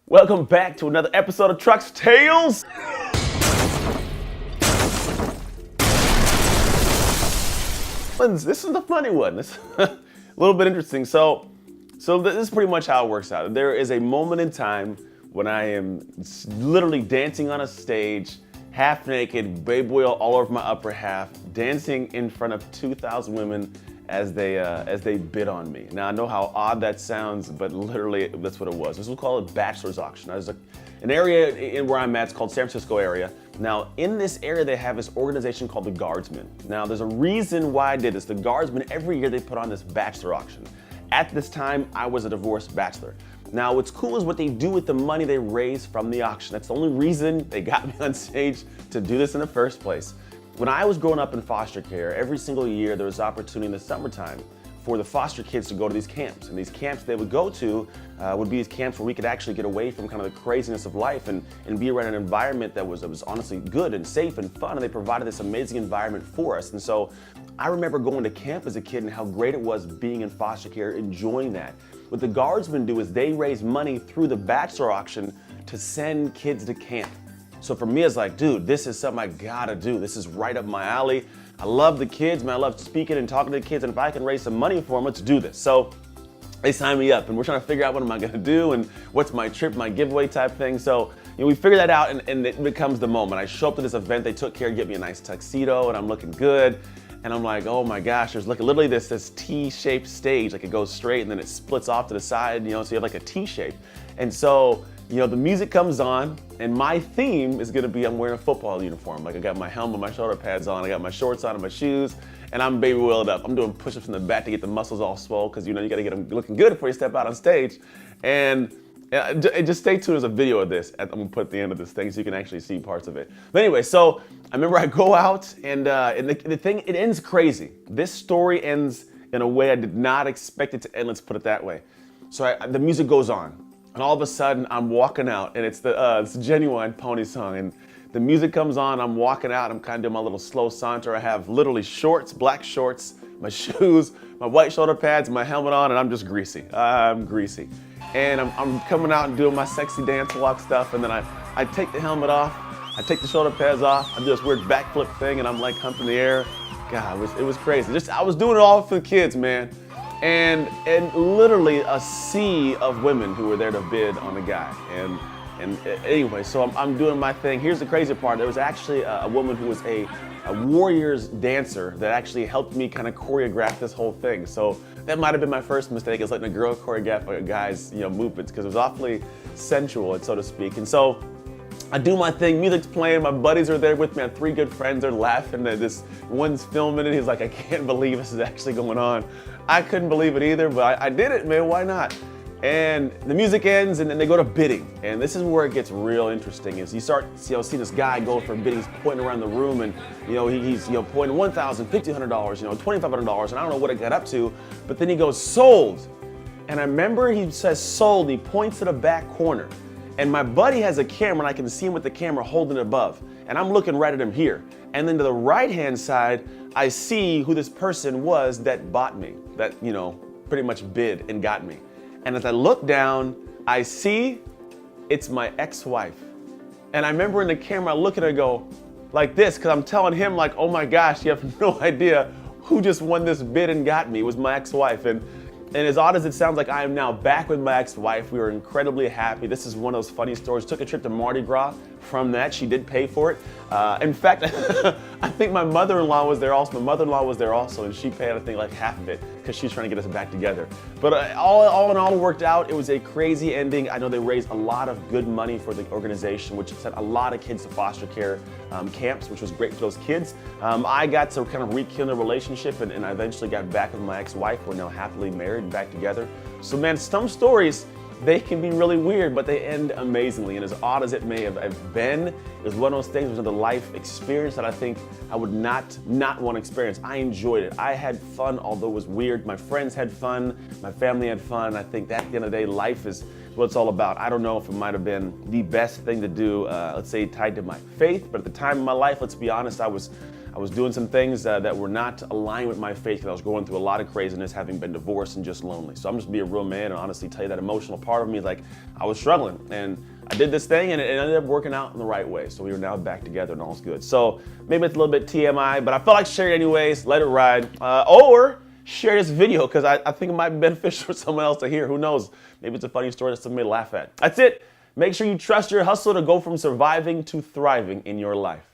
Welcome back to another episode of Trucks Tales. This is the funny one. This a little bit interesting. So this is pretty much how it works out. There is a moment in time when I am literally dancing on a stage, half naked, baby oil all over my upper half, dancing in front of 2,000 women as they bid on me. Now I know how odd that sounds, but literally that's what it was. This was called a bachelor's auction. There's an area in where I'm at, it's called San Francisco area. Now in this area they have this organization called the Guardsmen. Now there's a reason why I did this. The Guardsmen, every year they put on this bachelor auction. At this time I was a divorced bachelor. Now what's cool is what they do with the money they raise from the auction. That's the only reason they got me on stage to do this in the first place. When I was growing up in foster care, every single year there was opportunity in the summertime for the foster kids to go to these camps. And these camps they would go to would be these camps where we could actually get away from kind of the craziness of life and be around an environment that was honestly good and safe and fun. And they provided this amazing environment for us. And so I remember going to camp as a kid and how great it was being in foster care, enjoying that. What the Guardsmen do is they raise money through the bachelor auction to send kids to camp. So for me, it's like, dude, this is something I gotta do. This is right up my alley. I love the kids, man. I love speaking and talking to the kids. And if I can raise some money for them, let's do this. So they signed me up and we're trying to figure out what am I gonna do and what's my trip, my giveaway type thing. So we figure that out and it becomes the moment. I show up to this event, they took care to get me a nice tuxedo and I'm looking good. And I'm like, oh my gosh, there's literally this T-shaped stage, like it goes straight and then it splits off to the side, so you have like a T shape. And so, the music comes on and my theme is gonna be I'm wearing a football uniform. Like I got my helmet, my shoulder pads on, I got my shorts on and my shoes, and I'm baby oiled up. I'm doing push-ups in the back to get the muscles all swole because you gotta get them looking good before you step out on stage. And just stay tuned, there's a video of this. I'm gonna put at the end of this thing so you can actually see parts of it. But anyway, so I remember I go out and the thing, it ends crazy. This story ends in a way I did not expect it to end, let's put it that way. So the music goes on. And all of a sudden, I'm walking out, and it's the Genuine Pony song, and the music comes on, I'm walking out, I'm kind of doing my little slow saunter. I have literally shorts, black shorts, my shoes, my white shoulder pads, my helmet on, and I'm just greasy. I'm greasy. And I'm coming out and doing my sexy dance walk stuff, and then I take the helmet off, I take the shoulder pads off, I do this weird backflip thing, and I'm like humping the air. God, it was crazy. I was doing it all for the kids, man. And literally a sea of women who were there to bid on the guy. And anyway, so I'm doing my thing. Here's the crazy part. There was actually a woman who was a Warriors dancer that actually helped me kind of choreograph this whole thing. So that might have been my first mistake, is letting a girl choreograph a guy's movements, because it was awfully sensual, so to speak. And so I do my thing, music's playing, my buddies are there with me, I have 3 good friends, they're laughing, this one's filming it, he's like, I can't believe this is actually going on. I couldn't believe it either, but I did it, man, why not? And the music ends and then they go to bidding. And this is where it gets real interesting, is you start seeing this guy go for bidding, he's pointing around the room and he's pointing $1,000, $1,500, $2,500, and I don't know what it got up to, but then he goes, sold. And I remember he says sold, and he points to the back corner. And my buddy has a camera and I can see him with the camera holding it above. And I'm looking right at him here. And then to the right-hand side, I see who this person was that bought me, that, pretty much bid and got me. And as I look down, I see it's my ex-wife. And I remember in the camera, I look at her and go like this, because I'm telling him like, oh my gosh, you have no idea who just won this bid and got me. It was my ex-wife. And as odd as it sounds, like I am now back with my ex-wife. We were incredibly happy. This is one of those funny stories. Took a trip to Mardi Gras from that. She did pay for it. In fact, I think my mother-in-law was there also. My mother-in-law was there also, and she paid, I think, like half of it because she's trying to get us back together. But all in all, it worked out. It was a crazy ending. I know they raised a lot of good money for the organization, which sent a lot of kids to foster care camps, which was great for those kids. I got to kind of rekindle the relationship, and I eventually got back with my ex-wife. We're now happily married and back together. So man, some stories, they can be really weird, but they end amazingly. And as odd as it may have been, it was one of those things, it was another life experience that I think I would not want to experience. I enjoyed it. I had fun, although it was weird. My friends had fun. My family had fun. I think that at the end of the day, life is what it's all about. I don't know if it might have been the best thing to do, let's say tied to my faith, but at the time of my life, let's be honest, I was I was doing some things that were not aligned with my faith because I was going through a lot of craziness, having been divorced and just lonely. So I'm just be a real man and honestly tell you that emotional part of me, like I was struggling. And I did this thing and it ended up working out in the right way. So we are now back together and all's good. So maybe it's a little bit TMI, but I felt like sharing it anyways. Let it ride. Or share this video because I think it might be beneficial for someone else to hear. Who knows? Maybe it's a funny story that somebody may laugh at. That's it. Make sure you trust your hustle to go from surviving to thriving in your life.